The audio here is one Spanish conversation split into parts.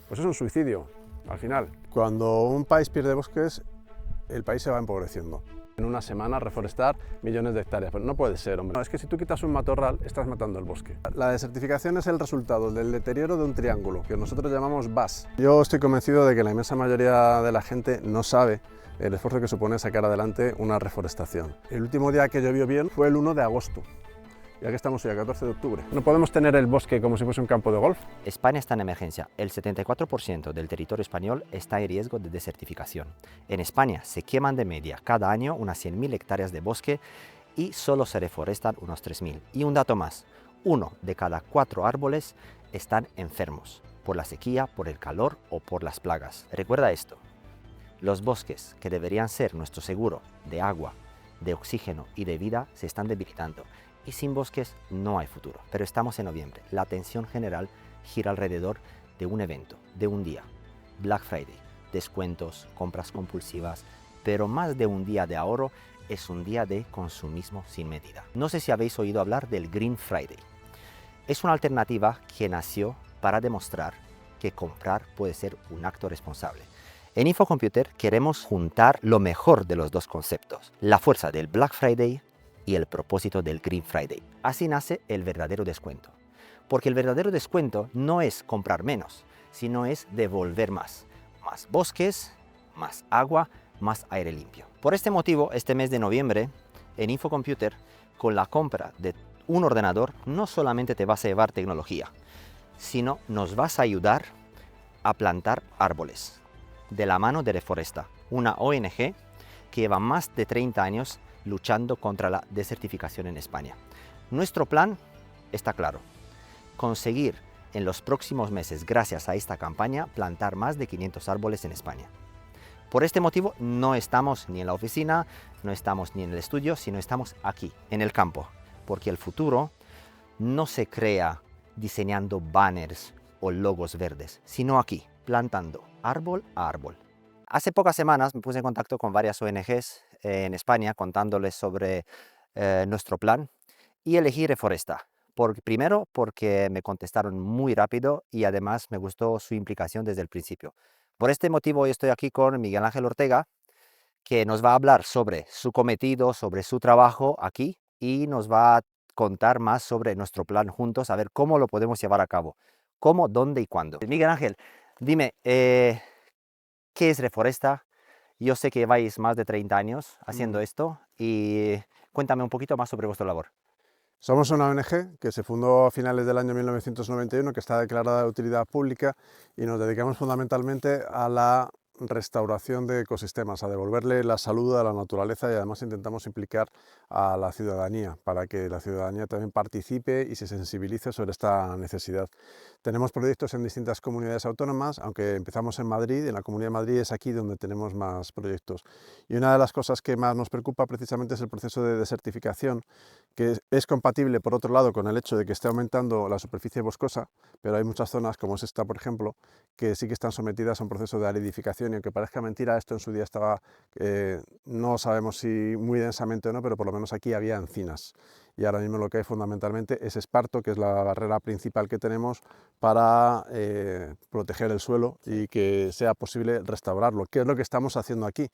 Pues es un suicidio, al final. Cuando un país pierde bosques, el país se va empobreciendo. En una semana reforestar millones de hectáreas, pero no puede ser, hombre. No, es que si tú quitas un matorral, estás matando el bosque. La desertificación es el resultado del deterioro de un triángulo, que nosotros llamamos BAS. Yo estoy convencido de que la inmensa mayoría de la gente no sabe el esfuerzo que supone sacar adelante una reforestación. El último día que llovió bien fue el 1 de agosto. Ya que estamos hoy a 14 de octubre. No podemos tener el bosque como si fuese un campo de golf. España está en emergencia. El 74% del territorio español está en riesgo de desertificación. En España se queman de media cada año unas 100.000 hectáreas de bosque y solo se reforestan unos 3.000. Y un dato más, 1 de cada 4 árboles están enfermos por la sequía, por el calor o por las plagas. Recuerda esto, los bosques que deberían ser nuestro seguro de agua, de oxígeno y de vida se están debilitando. Y sin bosques no hay futuro. Pero estamos en noviembre. La atención general gira alrededor de un evento, de un día. Black Friday, descuentos, compras compulsivas, pero más de un día de ahorro es un día de consumismo sin medida. No sé si habéis oído hablar del Green Friday. Es una alternativa que nació para demostrar que comprar puede ser un acto responsable. En Infocomputer queremos juntar lo mejor de los dos conceptos, la fuerza del Black Friday y el propósito del Green Friday. Así nace el verdadero descuento. Porque el verdadero descuento no es comprar menos, sino es devolver más. Más bosques, más agua, más aire limpio. Por este motivo, este mes de noviembre, en Infocomputer, con la compra de un ordenador, no solamente te vas a llevar tecnología, sino nos vas a ayudar a plantar árboles. De la mano de Reforesta, una ONG que lleva más de 30 años luchando contra la desertificación en España. Nuestro plan está claro, conseguir en los próximos meses, gracias a esta campaña, plantar más de 500 árboles en España. Por este motivo no estamos ni en la oficina, no estamos ni en el estudio, sino estamos aquí, en el campo, porque el futuro no se crea diseñando banners o logos verdes, sino aquí, plantando árbol a árbol. Hace pocas semanas me puse en contacto con varias ONGs en España contándoles sobre nuestro plan y elegí Reforesta. Primero porque me contestaron muy rápido y además me gustó su implicación desde el principio. Por este motivo hoy estoy aquí con Miguel Ángel Ortega, que nos va a hablar sobre su cometido, sobre su trabajo aquí y nos va a contar más sobre nuestro plan juntos, a ver cómo lo podemos llevar a cabo, cómo, dónde y cuándo. Miguel Ángel, dime, ¿qué es Reforesta? Yo sé que lleváis más de 30 años haciendo esto y cuéntame un poquito más sobre vuestra labor. Somos una ONG que se fundó a finales del año 1991, que está declarada de utilidad pública y nos dedicamos fundamentalmente a la restauración de ecosistemas, a devolverle la salud a la naturaleza y además intentamos implicar a la ciudadanía para que la ciudadanía también participe y se sensibilice sobre esta necesidad. Tenemos proyectos en distintas comunidades autónomas, aunque empezamos en Madrid, en la Comunidad de Madrid es aquí donde tenemos más proyectos. Y una de las cosas que más nos preocupa precisamente es el proceso de desertificación, que es compatible, por otro lado, con el hecho de que esté aumentando la superficie boscosa, pero hay muchas zonas, como es esta, por ejemplo, que sí que están sometidas a un proceso de aridificación, y aunque parezca mentira, esto en su día estaba, no sabemos si muy densamente o no, pero por lo menos aquí había encinas. Y ahora mismo lo que hay fundamentalmente es esparto, que es la barrera principal que tenemos para proteger el suelo y que sea posible restaurarlo, que es lo que estamos haciendo aquí.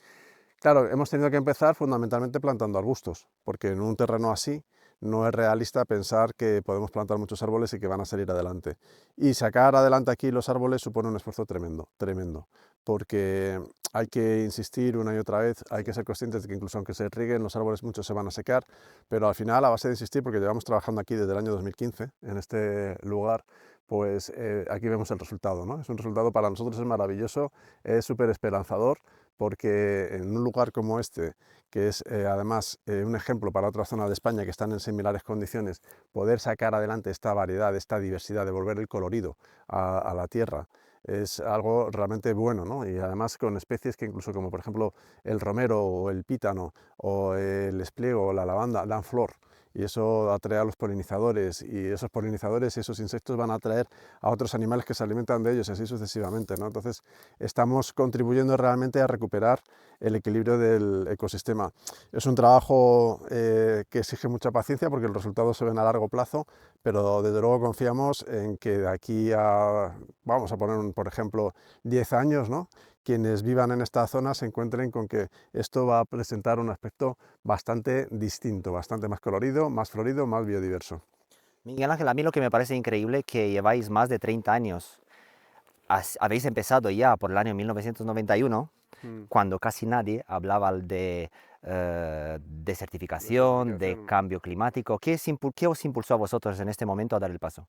Claro, hemos tenido que empezar fundamentalmente plantando arbustos, porque en un terreno así no es realista pensar que podemos plantar muchos árboles y que van a salir adelante. Y sacar adelante aquí los árboles supone un esfuerzo tremendo, tremendo, porque hay que insistir una y otra vez, hay que ser conscientes de que incluso aunque se rieguen los árboles muchos se van a secar, pero al final a base de insistir, porque llevamos trabajando aquí desde el año 2015 en este lugar, pues aquí vemos el resultado, ¿no? Es un resultado para nosotros es maravilloso, es súper esperanzador, porque en un lugar como este, que es además un ejemplo para otra zona de España que están en similares condiciones, poder sacar adelante esta variedad, esta diversidad, devolver el colorido a la tierra, es algo realmente bueno, ¿no? Y además con especies que incluso como por ejemplo el romero o el pítano o el espliego o la lavanda dan flor, y eso atrae a los polinizadores, y esos polinizadores y esos insectos van a atraer a otros animales que se alimentan de ellos y así sucesivamente, ¿no? Entonces estamos contribuyendo realmente a recuperar el equilibrio del ecosistema. Es un trabajo que exige mucha paciencia porque los resultados se ven a largo plazo, pero desde luego confiamos en que de aquí a, vamos a poner, por ejemplo, 10 años, ¿no?, quienes vivan en esta zona se encuentren con que esto va a presentar un aspecto bastante distinto, bastante más colorido, más florido, más biodiverso. Miguel Ángel, a mí lo que me parece increíble es que lleváis más de 30 años. Habéis empezado ya por el año 1991, Mm. cuando casi nadie hablaba de desertificación, de Desertificación. cambio climático. ¿Qué os impulsó a vosotros en este momento a dar el paso?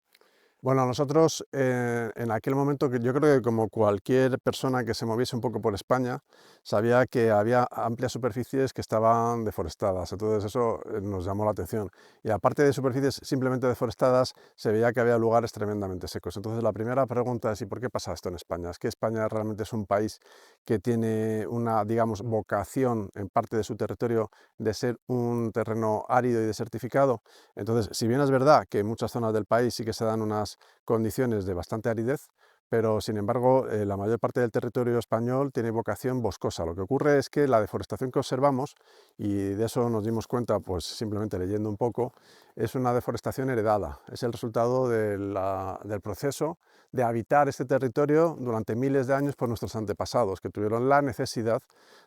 Bueno, nosotros en aquel momento, que yo creo que como cualquier persona que se moviese un poco por España, sabía que había amplias superficies que estaban deforestadas, entonces eso nos llamó la atención. Y aparte de superficies simplemente deforestadas, se veía que había lugares tremendamente secos. Entonces la primera pregunta es: ¿y por qué pasa esto en España? ¿Es que España realmente es un país que tiene una, digamos, vocación en parte de su territorio de ser un terreno árido y desertificado? Entonces, si bien es verdad que en muchas zonas del país sí que se dan unas condiciones de bastante aridez, pero sin embargo la mayor parte del territorio español tiene vocación boscosa. Lo que ocurre es que la deforestación que observamos, y de eso nos dimos cuenta pues simplemente leyendo un poco, es una deforestación heredada, es el resultado del proceso de habitar este territorio durante miles de años por nuestros antepasados, que tuvieron la necesidad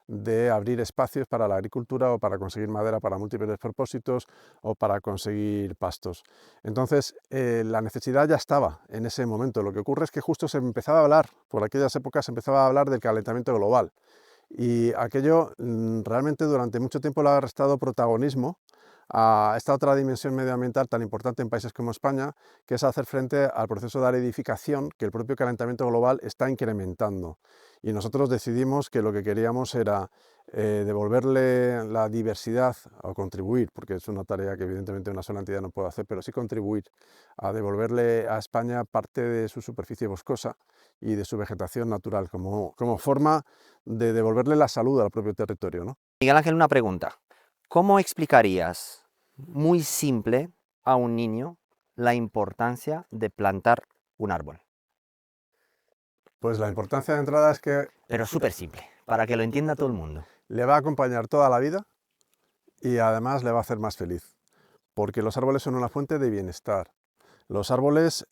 de abrir espacios para la agricultura o para conseguir madera para múltiples propósitos o para conseguir pastos. Entonces, la necesidad ya estaba en ese momento. Lo que ocurre es que justo se empezaba a hablar, por aquellas épocas se empezaba a hablar del calentamiento global. Y aquello realmente durante mucho tiempo le ha restado protagonismo a esta otra dimensión medioambiental tan importante en países como España, que es hacer frente al proceso de aridificación que el propio calentamiento global está incrementando. Y nosotros decidimos que lo que queríamos era devolverle la diversidad, o contribuir, porque es una tarea que evidentemente una sola entidad no puede hacer, pero sí contribuir a devolverle a España parte de su superficie boscosa y de su vegetación natural, como forma de devolverle la salud al propio territorio, ¿no? Miguel Ángel, una pregunta. ¿Cómo explicarías muy simple a un niño la importancia de plantar un árbol? Pues la importancia de entrada es que Pero súper simple, para que lo entienda todo el mundo. le va a acompañar toda la vida y además le va a hacer más feliz, porque los árboles son una fuente de bienestar. Los árboles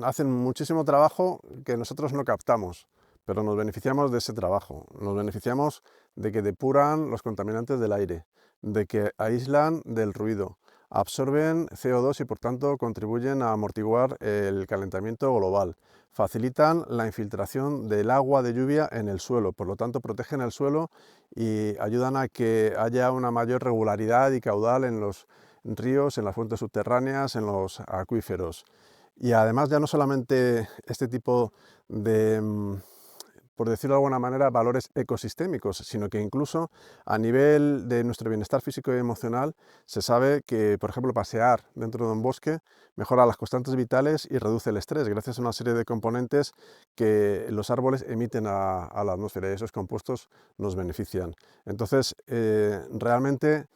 hacen muchísimo trabajo que nosotros no captamos, pero nos beneficiamos de ese trabajo. Nos beneficiamos de que depuran los contaminantes del aire, de que aíslan del ruido, absorben CO2 y por tanto contribuyen a amortiguar el calentamiento global, facilitan la infiltración del agua de lluvia en el suelo, por lo tanto protegen el suelo y ayudan a que haya una mayor regularidad y caudal en los ríos, en las fuentes subterráneas, en los acuíferos. Y además ya no solamente este tipo de, por decirlo de alguna manera, valores ecosistémicos, sino que incluso a nivel de nuestro bienestar físico y emocional se sabe que, por ejemplo, pasear dentro de un bosque mejora las constantes vitales y reduce el estrés gracias a una serie de componentes que los árboles emiten a la atmósfera y esos compuestos nos benefician. Entonces, realmente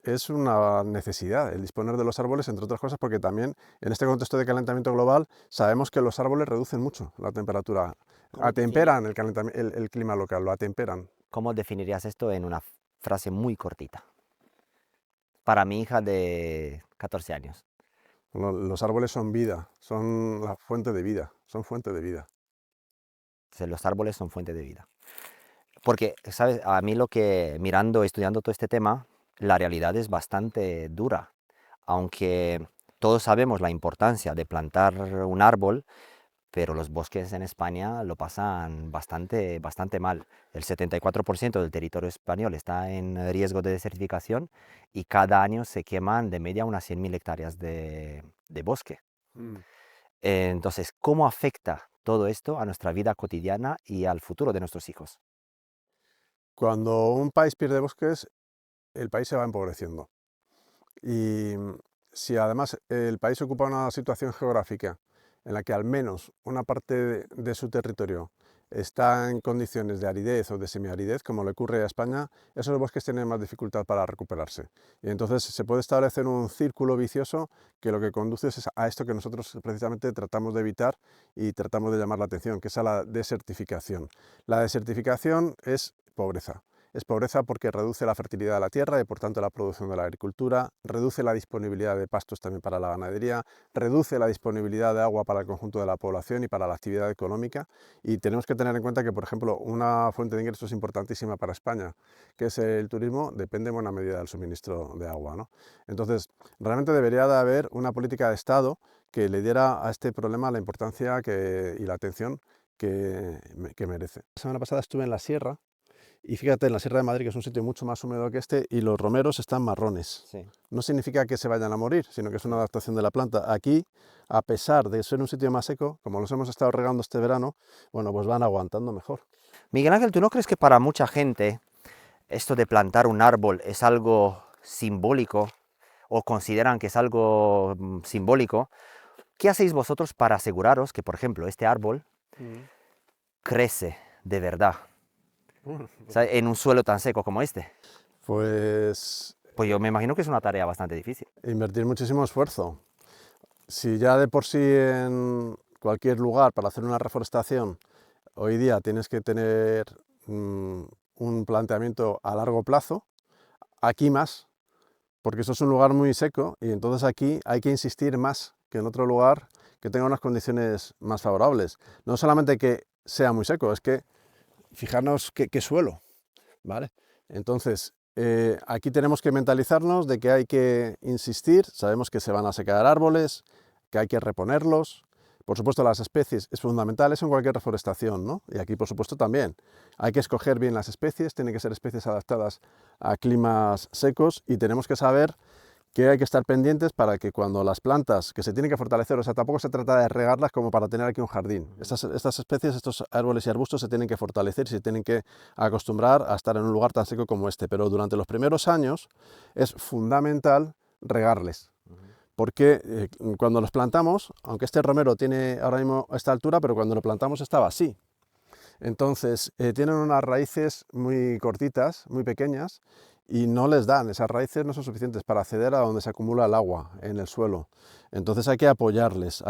es una necesidad el disponer de los árboles, entre otras cosas, porque también en este contexto de calentamiento global sabemos que los árboles reducen mucho la temperatura, atemperan el clima local, lo atemperan. ¿Cómo definirías esto en una frase muy cortita? Para mi hija de 14 años. Los árboles son vida, son la fuente de vida, son fuente de vida. Los árboles son fuente de vida. Porque, ¿sabes? A mí mirando, estudiando todo este tema, la realidad es bastante dura. Aunque todos sabemos la importancia de plantar un árbol, pero los bosques en España lo pasan bastante mal. El 74% del territorio español está en riesgo de desertificación y cada año se queman de media unas 100.000 hectáreas de bosque. Mm. Entonces, ¿cómo afecta todo esto a nuestra vida cotidiana y al futuro de nuestros hijos? Cuando un país pierde bosques, el país se va empobreciendo. Y si además el país ocupa una situación geográfica en la que al menos una parte de su territorio está en condiciones de aridez o de semiaridez, como le ocurre a España, esos bosques tienen más dificultad para recuperarse. Y entonces se puede establecer un círculo vicioso que lo que conduce es a esto que nosotros precisamente tratamos de evitar y tratamos de llamar la atención, que es a la desertificación. La desertificación es pobreza. es pobreza porque reduce la fertilidad de la tierra y por tanto la producción de la agricultura, reduce la disponibilidad de pastos también para la ganadería, reduce la disponibilidad de agua para el conjunto de la población y para la actividad económica. Y tenemos que tener en cuenta que, por ejemplo, una fuente de ingresos importantísima para España, que es el turismo, depende en buena medida del suministro de agua, ¿no? Entonces, realmente debería de haber una política de Estado que le diera a este problema la importancia y la atención que merece. La semana pasada estuve en la sierra y fíjate, en la Sierra de Madrid, que es un sitio mucho más húmedo que este, y los romeros están marrones. Sí. No significa que se vayan a morir, sino que es una adaptación de la planta. Aquí, a pesar de ser un sitio más seco, como los hemos estado regando este verano, bueno, pues van aguantando mejor. Miguel Ángel, ¿tú no crees que para mucha gente esto de plantar un árbol es algo simbólico o consideran que es algo simbólico? ¿Qué hacéis vosotros para aseguraros que, por ejemplo, este árbol crece de verdad? O sea, en un suelo tan seco como este. Pues Pues yo me imagino que es una tarea bastante difícil. invertir muchísimo esfuerzo. Si ya de por sí en cualquier lugar para hacer una reforestación hoy día tienes que tener un planteamiento a largo plazo, aquí más, porque esto es un lugar muy seco y entonces aquí hay que insistir más que en otro lugar que tenga unas condiciones más favorables. No solamente que sea muy seco, es que fijarnos qué suelo, ¿vale? Entonces, aquí tenemos que mentalizarnos de que hay que insistir, sabemos que se van a secar árboles, que hay que reponerlos. Por supuesto, las especies es fundamental, eso en cualquier reforestación, ¿no? Y aquí, por supuesto, también. Hay que escoger bien las especies, tienen que ser especies adaptadas a climas secos y tenemos que saber que hay que estar pendientes para que cuando las plantas, que se tienen que fortalecer, o sea, tampoco se trata de regarlas como para tener aquí un jardín. Estas especies, estos árboles y arbustos se tienen que fortalecer y se tienen que acostumbrar a estar en un lugar tan seco como este. Pero durante los primeros años es fundamental regarles. Porque cuando los plantamos, aunque este romero tiene ahora mismo esta altura, pero cuando lo plantamos estaba así. Entonces, tienen unas raíces muy cortitas, muy pequeñas, y no les dan, esas raíces no son suficientes para acceder a donde se acumula el agua en el suelo. Entonces hay que apoyarles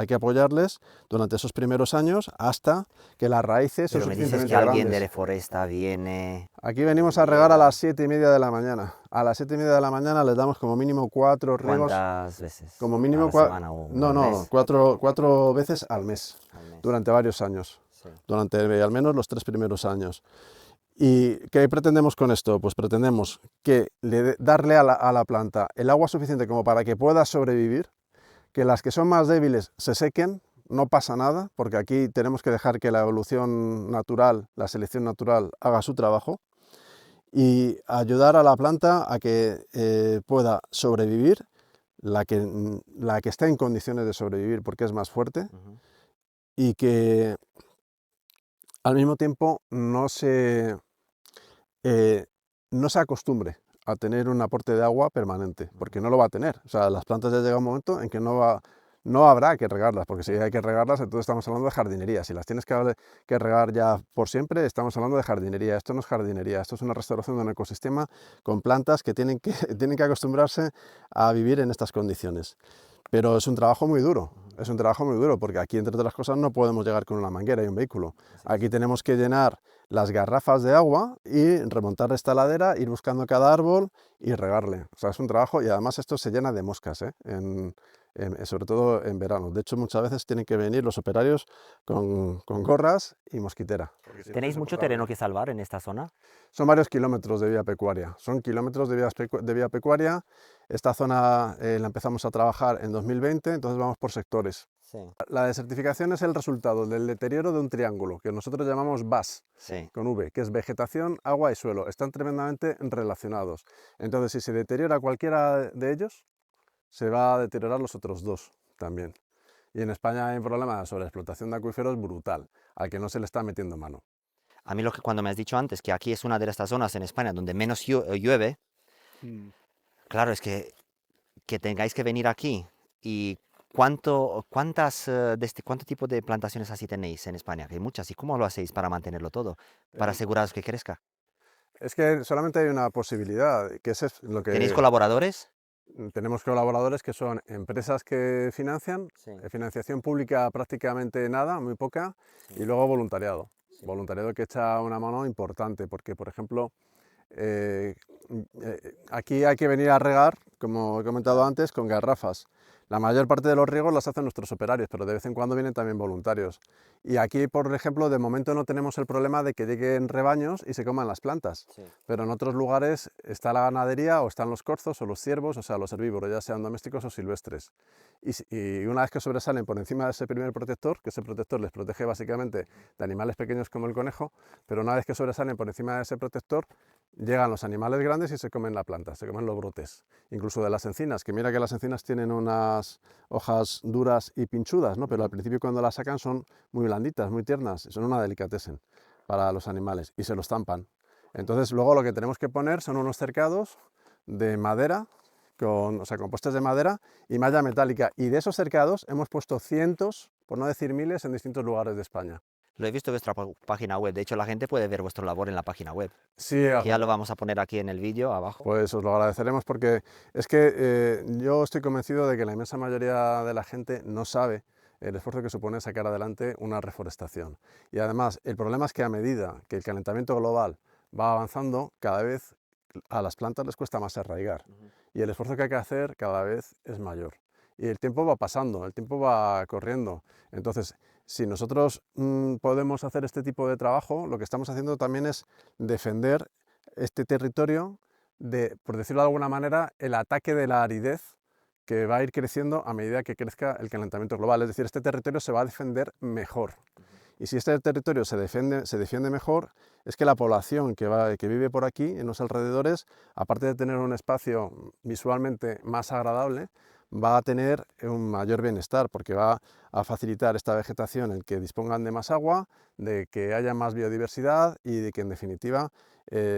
durante esos primeros años hasta que las raíces son Pero me dices suficientemente que alguien de grandes. Reforesta viene... Aquí venimos a regar a las 7:30 de la mañana. A las 7:30 de la mañana les damos como mínimo 4 riegos. ¿Cuántas veces? Como ¿A mínimo la semana o no, al no, mes? cuatro veces al mes, Al mes. durante varios años, Sí. durante al menos los 3 primeros años. ¿Y qué pretendemos con esto? Pues pretendemos darle a la planta el agua suficiente como para que pueda sobrevivir, que las que son más débiles se sequen, no pasa nada, porque aquí tenemos que dejar que la evolución natural, la selección natural, haga su trabajo, y ayudar a la planta a que pueda sobrevivir, la que está en condiciones de sobrevivir porque es más fuerte, y que al mismo tiempo no se acostumbre a tener un aporte de agua permanente, porque no lo va a tener. O sea, las plantas ya llega un momento en que no habrá que regarlas, porque si hay que regarlas, entonces estamos hablando de jardinería. Si las tienes que regar ya por siempre, estamos hablando de jardinería. Esto no es jardinería, esto es una restauración de un ecosistema con plantas que tienen que, tienen que acostumbrarse a vivir en estas condiciones. Pero es un trabajo muy duro, es un trabajo muy duro, porque aquí, entre otras cosas, no podemos llegar con una manguera y un vehículo. Aquí tenemos que llenar las garrafas de agua y remontar esta ladera, ir buscando cada árbol y regarle. O sea, es un trabajo y además esto se llena de moscas, sobre todo en verano. De hecho, muchas veces tienen que venir los operarios con gorras y mosquitera. Si no, ¿Tenéis es mucho terreno insoportable. que salvar en esta zona? Son varios kilómetros de vía pecuaria, son kilómetros de vía pecuaria. Esta zona la empezamos a trabajar en 2020, entonces vamos por sectores. Sí. La desertificación es el resultado del deterioro de un triángulo, que nosotros llamamos VAS, Sí. con V, que es vegetación, agua y suelo. Están tremendamente relacionados. Entonces, si se deteriora cualquiera de ellos, se va a deteriorar los otros dos también. Y en España hay un problema sobre explotación de acuíferos brutal, al que no se le está metiendo mano. A mí cuando me has dicho antes que aquí es una de estas zonas en España donde menos llueve, claro, es que tengáis que venir aquí y ¿cuánto tipo de plantaciones así tenéis en España? Que hay muchas. ¿Y cómo lo hacéis para mantenerlo todo? Para aseguraros que crezca. Es que solamente hay una posibilidad, que es lo ¿Tenéis que colaboradores? tenemos colaboradores que son empresas que financian, Sí. financiación pública prácticamente nada, muy poca, y luego voluntariado. Sí. Voluntariado que echa una mano importante, porque por ejemplo, Aquí hay que venir a regar, como he comentado antes, con garrafas. La mayor parte de los riegos las hacen nuestros operarios, pero de vez en cuando vienen también voluntarios. Y aquí, por ejemplo, de momento no tenemos el problema de que lleguen rebaños y se coman las plantas. Sí. Pero en otros lugares está la ganadería o están los corzos o los ciervos, o sea, los herbívoros, ya sean domésticos o silvestres. Y una vez que sobresalen por encima de ese primer protector, que ese protector les protege básicamente de animales pequeños como el conejo, pero una vez que sobresalen por encima de ese protector, llegan los animales grandes y se comen la planta, se comen los brotes. Incluso de las encinas, que mira que las encinas tienen unas hojas duras y pinchudas, ¿no? Pero al principio cuando las sacan son muy blanditas, muy tiernas, son una delicatessen para los animales y se los tampan. Entonces luego lo que tenemos que poner son unos cercados de madera, o sea, con postes de madera y malla metálica. Y de esos cercados hemos puesto cientos, por no decir miles, en distintos lugares de España. Lo he visto en vuestra página web. De hecho, la gente puede ver vuestro labor en la página web. Sí, Que ya lo vamos a poner aquí en el vídeo abajo. pues os lo agradeceremos porque es que yo estoy convencido de que la inmensa mayoría de la gente no sabe el esfuerzo que supone sacar adelante una reforestación. Y además, el problema es que a medida que el calentamiento global va avanzando, cada vez a las plantas les cuesta más arraigar. Y el esfuerzo que hay que hacer cada vez es mayor. Y el tiempo va pasando, el tiempo va corriendo. Entonces, si nosotros podemos hacer este tipo de trabajo, lo que estamos haciendo también es defender este territorio de, por decirlo de alguna manera, el ataque de la aridez que va a ir creciendo a medida que crezca el calentamiento global. Es decir, este territorio se va a defender mejor. Y si este territorio se defiende mejor, es que la población que vive por aquí, en los alrededores, aparte de tener un espacio visualmente más agradable, va a tener un mayor bienestar, porque va a facilitar esta vegetación el que dispongan de más agua, de que haya más biodiversidad y de que, en definitiva,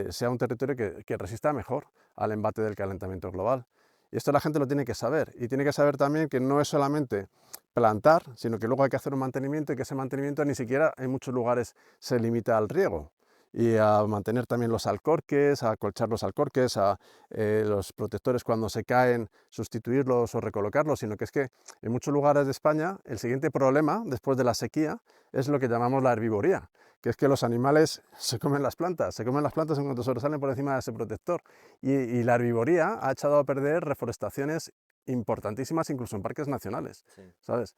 sea un territorio que resista mejor al embate del calentamiento global. Y esto la gente lo tiene que saber, y tiene que saber también que no es solamente plantar, sino que luego hay que hacer un mantenimiento y que ese mantenimiento ni siquiera en muchos lugares se limita al riego y a mantener también los alcorques, a acolchar los alcorques, a los protectores cuando se caen, sustituirlos o recolocarlos, sino que es que en muchos lugares de España el siguiente problema después de la sequía es lo que llamamos la herbivoría, que es que los animales se comen las plantas en cuanto sobresalen por encima de ese protector y la herbivoría ha echado a perder reforestaciones importantísimas incluso en parques nacionales, Sí. ¿sabes?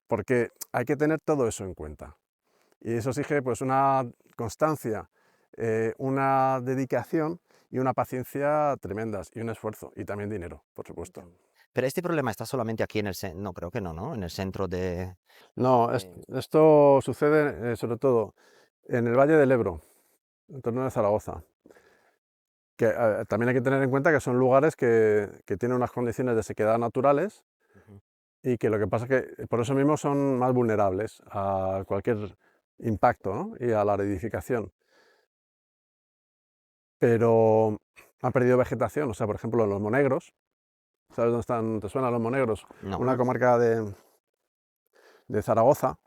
Porque hay que tener todo eso en cuenta. Y eso exige pues una constancia, una dedicación y una paciencia tremendas y un esfuerzo y también dinero, por supuesto. Pero este problema está solamente aquí en el centro. No, creo que no, ¿no? En el centro de... No, esto sucede sobre todo en el Valle del Ebro, en torno de Zaragoza. Que también hay que tener en cuenta que son lugares que tienen unas condiciones de sequedad naturales Ujú. y que lo que pasa es que por eso mismo son más vulnerables a cualquier impacto, ¿no? Y a la aridificación. Pero han perdido vegetación, o sea, por ejemplo, en los Monegros, ¿sabes dónde están? ¿Te suenan los Monegros? No. Una comarca de Zaragoza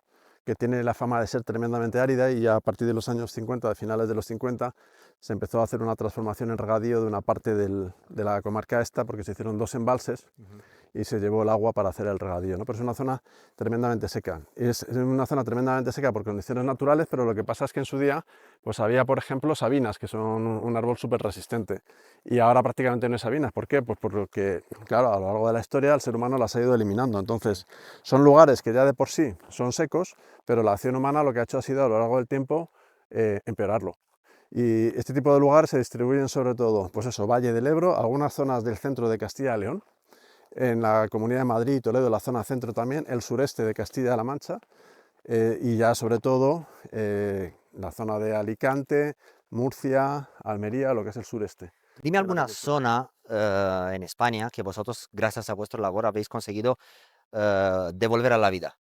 que tiene la fama de ser tremendamente árida y ya a partir de los años 50, de finales de los 50, se empezó a hacer una transformación en regadío de una parte de la comarca esta porque se hicieron dos embalses y se llevó el agua para hacer el regadío, ¿no? Pero es una zona tremendamente seca. Es una zona tremendamente seca por condiciones naturales, pero lo que pasa es que en su día pues había, por ejemplo, sabinas, que son un árbol súper resistente. Y ahora prácticamente no hay sabinas. ¿Por qué? Pues porque, claro, a lo largo de la historia el ser humano las ha ido eliminando. Entonces, son lugares que ya de por sí son secos, pero la acción humana lo que ha hecho ha sido a lo largo del tiempo empeorarlo. Y este tipo de lugares se distribuyen sobre todo, pues eso, Valle del Ebro, algunas zonas del centro de Castilla y León, en la Comunidad de Madrid y Toledo, la zona centro también, el sureste de Castilla-La Mancha y ya sobre todo la zona de Alicante, Murcia, Almería, lo que es el sureste. Dime alguna zona en España que vosotros, gracias a vuestra labor, habéis conseguido devolver a la vida.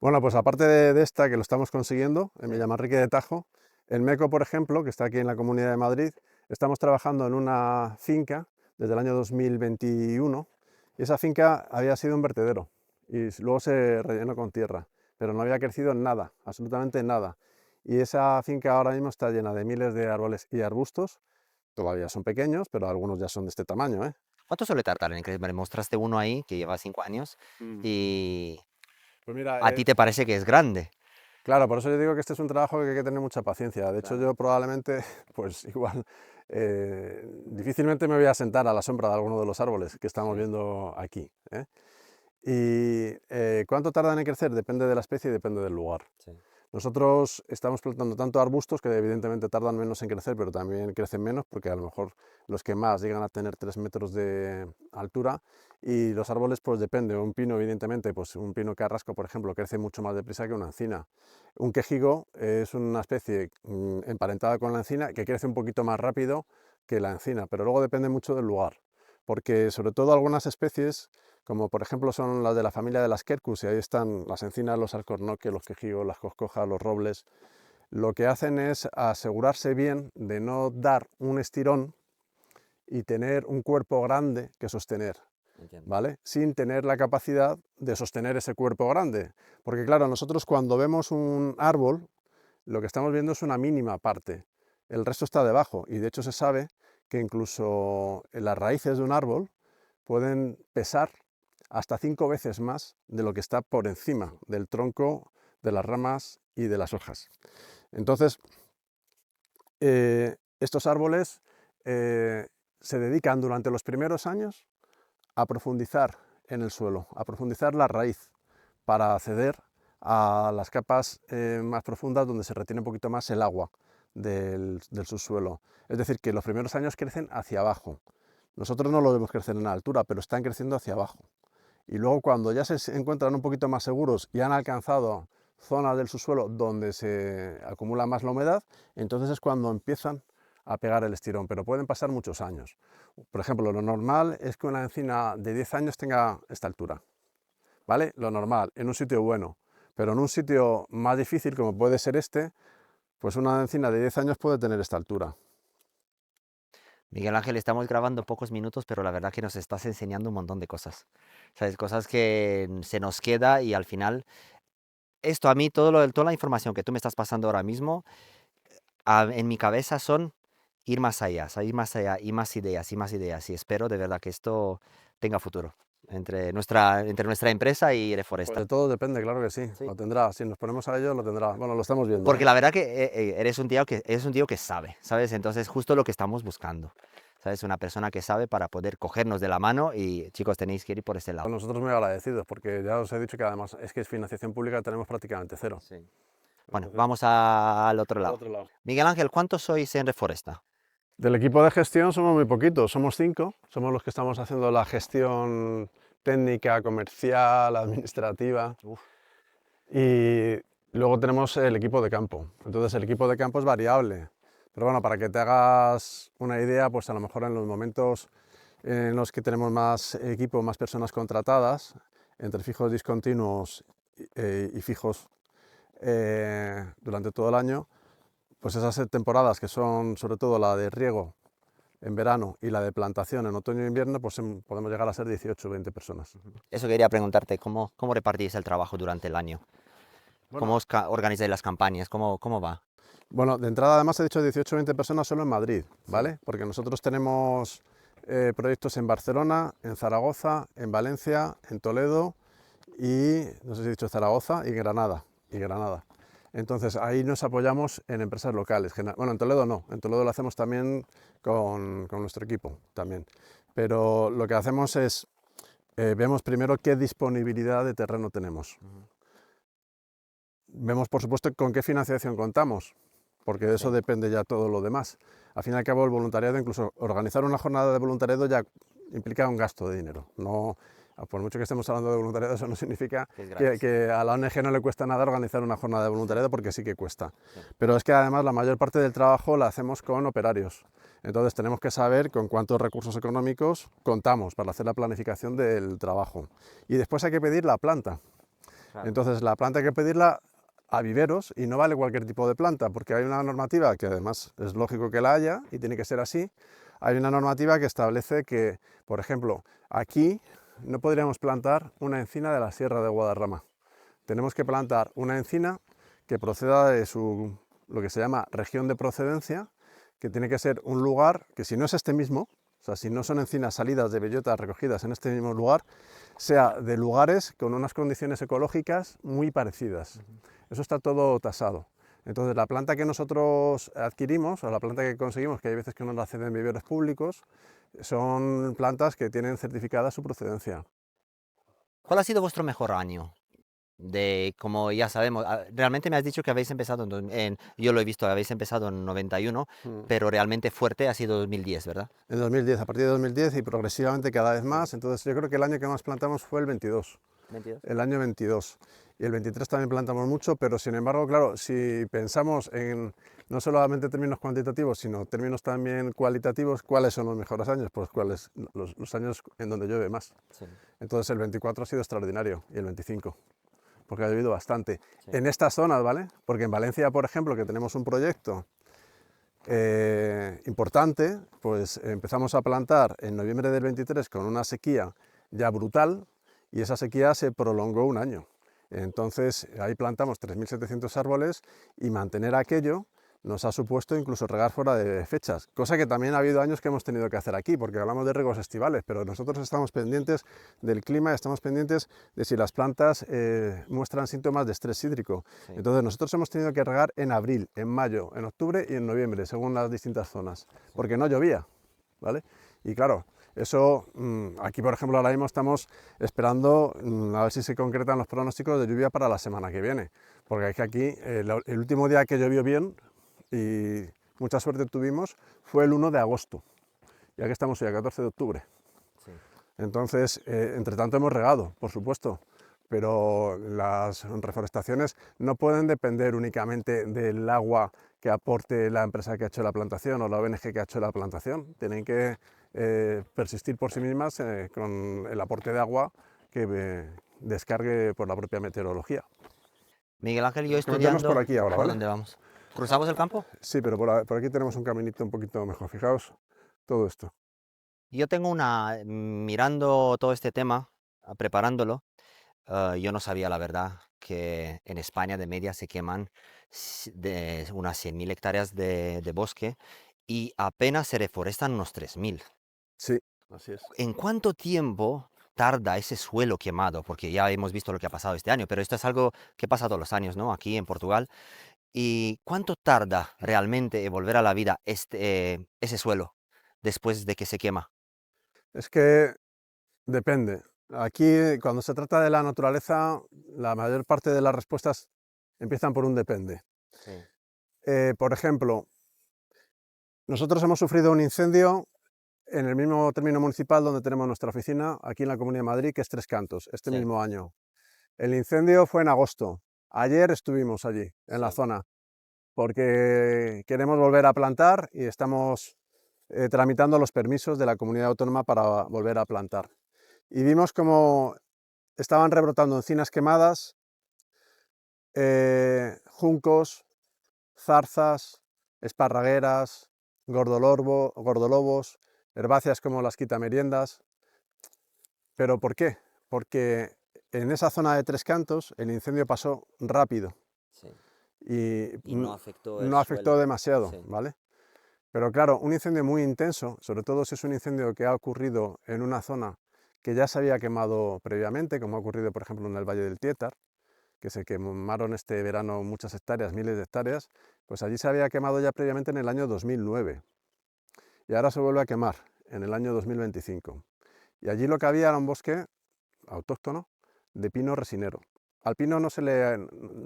Bueno, pues aparte de esta que lo estamos consiguiendo en Villamanrique de Tajo, en Meco, por ejemplo, que está aquí en la Comunidad de Madrid, estamos trabajando en una finca desde el año 2021 y esa finca había sido un vertedero y luego se rellenó con tierra, pero no había crecido nada, absolutamente nada. Y esa finca ahora mismo está llena de miles de árboles y arbustos, todavía son pequeños, pero algunos ya son de este tamaño, ¿eh? ¿Cuánto suele tardar en crecer? Me mostraste uno ahí que lleva 5 años y Pues mira, a ti te parece que es grande. Claro, por eso yo digo que este es un trabajo que hay que tener mucha paciencia. De hecho, Claro. yo probablemente, pues igual, difícilmente me voy a sentar a la sombra de alguno de los árboles que estamos Sí, viendo aquí, ¿eh? Y cuánto tardan en crecer depende de la especie y depende del lugar. sí. Nosotros estamos plantando tanto arbustos que evidentemente tardan menos en crecer, pero también crecen menos porque a lo mejor los que más llegan a tener 3 metros de altura, y los árboles pues depende. Un pino evidentemente, pues un pino carrasco por ejemplo crece mucho más deprisa que una encina. Un quejigo es una especie emparentada con la encina que crece un poquito más rápido que la encina, pero luego depende mucho del lugar, porque sobre todo algunas especies, como por ejemplo son las de la familia de las Quercus, y ahí están las encinas, los alcornoques, los quejigos, las coscojas, los robles, lo que hacen es asegurarse bien de no dar un estirón y tener un cuerpo grande que sostener, Entiendo. ¿vale? Sin tener la capacidad de sostener ese cuerpo grande. Porque claro, nosotros cuando vemos un árbol, lo que estamos viendo es una mínima parte, el resto está debajo, y de hecho se sabe que incluso las raíces de un árbol pueden pesar hasta 5 veces más de lo que está por encima del tronco, de las ramas y de las hojas. Entonces, estos árboles se dedican durante los primeros años a profundizar en el suelo, a profundizar la raíz para acceder a las capas más profundas donde se retiene un poquito más el agua del subsuelo. Es decir, que los primeros años crecen hacia abajo. Nosotros no lo vemos crecer en altura, pero están creciendo hacia abajo. Y luego cuando ya se encuentran un poquito más seguros y han alcanzado zonas del subsuelo donde se acumula más la humedad, entonces es cuando empiezan a pegar el estirón, pero pueden pasar muchos años. Por ejemplo, lo normal es que una encina de 10 años tenga esta altura, ¿vale? Lo normal, en un sitio bueno, pero en un sitio más difícil, como puede ser este, pues una encina de 10 años puede tener esta altura. Miguel Ángel, estamos grabando pocos minutos, pero la verdad que nos estás enseñando un montón de cosas. ¿Sabes? Cosas que se nos queda y al final, esto a mí, toda la información que tú me estás pasando ahora mismo, en mi cabeza son ir más allá y más ideas y más ideas. Y espero de verdad que esto tenga futuro entre nuestra empresa y Pues Reforesta. de todo depende, claro que sí, Sí. lo tendrá. Si nos ponemos a ello, lo tendrá. Bueno, lo estamos viendo, Porque ¿eh? la verdad que eres un tío que sabe, ¿sabes? Entonces, justo lo que estamos buscando. ¿Sabes? Una persona que sabe para poder cogernos de la mano y, chicos, tenéis que ir por ese lado. Nosotros muy agradecidos, porque ya os he dicho que además es que es financiación pública, tenemos prácticamente cero. Sí. Bueno, Entonces, vamos al otro al lado. otro lado. Miguel Ángel, ¿cuántos sois en Reforesta? Del equipo de gestión somos muy poquitos, somos 5, somos los que estamos haciendo la gestión técnica, comercial, administrativa, Uf, y luego tenemos el equipo de campo. Entonces el equipo de campo es variable, pero bueno, para que te hagas una idea, pues a lo mejor en los momentos en los que tenemos más equipo, más personas contratadas, entre fijos discontinuos y fijos durante todo el año, pues esas temporadas que son sobre todo la de riego en verano y la de plantación en otoño e invierno, pues podemos llegar a ser 18 o 20 personas. eso quería preguntarte, ¿cómo repartís el trabajo durante el año? ¿Cómo Bueno, organizáis las campañas? ¿Cómo va? bueno, de entrada además he dicho 18 o 20 personas solo en Madrid, Sí. ¿vale? Porque nosotros tenemos proyectos en Barcelona, en Zaragoza, en Valencia, en Toledo y, no sé si he dicho Zaragoza, y Granada. Entonces ahí nos apoyamos en empresas locales. Bueno, en Toledo no, en Toledo lo hacemos también con nuestro equipo también. Pero lo que hacemos es, vemos primero qué disponibilidad de terreno tenemos. Ujú. Vemos, por supuesto, con qué financiación contamos, porque de eso Sí, depende ya todo lo demás. Al fin y al cabo, el voluntariado, incluso organizar una jornada de voluntariado ya implica un gasto de dinero. No, por mucho que estemos hablando de voluntariado, eso no significa que es gratis. que a la ONG no le cuesta nada organizar una jornada de voluntariado, porque sí que cuesta. Sí. Pero es que además la mayor parte del trabajo la hacemos con operarios. Entonces tenemos que saber con cuántos recursos económicos contamos para hacer la planificación del trabajo. Y después hay que pedir la planta. Claro. Entonces la planta hay que pedirla a viveros y no vale cualquier tipo de planta, porque hay una normativa que además es lógico que la haya y tiene que ser así. Hay una normativa que establece que, por ejemplo, aquí no podríamos plantar una encina de la Sierra de Guadarrama. Tenemos que plantar una encina que proceda de lo que se llama región de procedencia, que tiene que ser un lugar que, si no es este mismo, o sea, si no son encinas salidas de bellotas recogidas en este mismo lugar, sea de lugares con unas condiciones ecológicas muy parecidas. Eso está todo tasado. Entonces, la planta que nosotros adquirimos, o la planta que conseguimos, que hay veces que no la ceden viveros públicos, son plantas que tienen certificada su procedencia. ¿Cuál ha sido vuestro mejor año? De como ya sabemos, realmente me has dicho que habéis empezado yo lo he visto, habéis empezado en 91, Mm. pero realmente fuerte ha sido 2010, ¿verdad? En 2010, a partir de 2010 y progresivamente cada vez Sí. más. Entonces, yo creo que el año que más plantamos fue el 22. 22. El año 22. Y el 23 también plantamos mucho, pero sin embargo, claro, si pensamos en no solamente términos cuantitativos, sino términos también cualitativos, ¿cuáles son los mejores años? Pues cuáles los años en donde llueve más. Sí, Entonces el 24 ha sido extraordinario y el 25, porque ha llovido bastante. sí, En estas zonas, ¿vale? Porque en Valencia, por ejemplo, que tenemos un proyecto importante, pues empezamos a plantar en noviembre del 23 con una sequía ya brutal y esa sequía se prolongó un año. Entonces ahí plantamos 3.700 árboles y mantener aquello nos ha supuesto incluso regar fuera de fechas, cosa que también ha habido años que hemos tenido que hacer aquí, porque hablamos de riegos estivales, pero nosotros estamos pendientes del clima, estamos pendientes de si las plantas muestran síntomas de estrés hídrico. sí. Entonces nosotros hemos tenido que regar en abril, en mayo, en octubre y en noviembre, según las distintas zonas, porque no llovía, ¿vale? Y claro, eso, aquí por ejemplo ahora mismo estamos esperando a ver si se concretan los pronósticos de lluvia para la semana que viene, porque es que aquí el último día que llovió bien y mucha suerte tuvimos fue el 1 de agosto, ya que estamos hoy a 14 de octubre. Sí. Entonces, entre tanto hemos regado, por supuesto, pero las reforestaciones no pueden depender únicamente del agua que aporte la empresa que ha hecho la plantación o la ONG que ha hecho la plantación. Tienen que persistir por sí mismas con el aporte de agua que descargue por la propia meteorología. Miguel Ángel, yo Nos metemos por estudiando, aquí ahora, ¿por ¿vale? dónde vamos? ¿Cruzamos el campo? Sí, pero por aquí tenemos un caminito un poquito mejor. Fijaos todo esto. Yo tengo mirando todo este tema, preparándolo, yo no sabía la verdad que en España de media se queman de unas 100.000 hectáreas de bosque y apenas se reforestan unos 3.000. Sí, así es. ¿En cuánto tiempo tarda ese suelo quemado? Porque ya hemos visto lo que ha pasado este año, pero esto es algo que pasa todos los años, ¿no? Aquí en Portugal. ¿Y cuánto tarda realmente en volver a la vida ese suelo después de que se quema? Es que depende. Aquí, cuando se trata de la naturaleza, la mayor parte de las respuestas empiezan por un depende. Sí, Por ejemplo, nosotros hemos sufrido un incendio en el mismo término municipal donde tenemos nuestra oficina, aquí en la Comunidad de Madrid, que es Tres Cantos, este sí, mismo año. El incendio fue en agosto. Ayer estuvimos allí, en la sí, zona, porque queremos volver a plantar y estamos tramitando los permisos de la comunidad autónoma para volver a plantar. Y vimos como estaban rebrotando encinas quemadas, juncos, zarzas, esparragueras, gordolobos, herbáceas como las quitameriendas. ¿Pero por qué? Porque en esa zona de Tres Cantos el incendio pasó rápido sí. y Y no afectó el no afectó suelo. demasiado, Sí, ¿vale? Pero claro, un incendio muy intenso, sobre todo si es un incendio que ha ocurrido en una zona que ya se había quemado previamente, como ha ocurrido por ejemplo en el Valle del Tietar, que se quemaron este verano muchas hectáreas, miles de hectáreas, pues allí se había quemado ya previamente en el año 2009 y ahora se vuelve a quemar en el año 2025. Y allí lo que había era un bosque autóctono de pino resinero. Al pino no le ha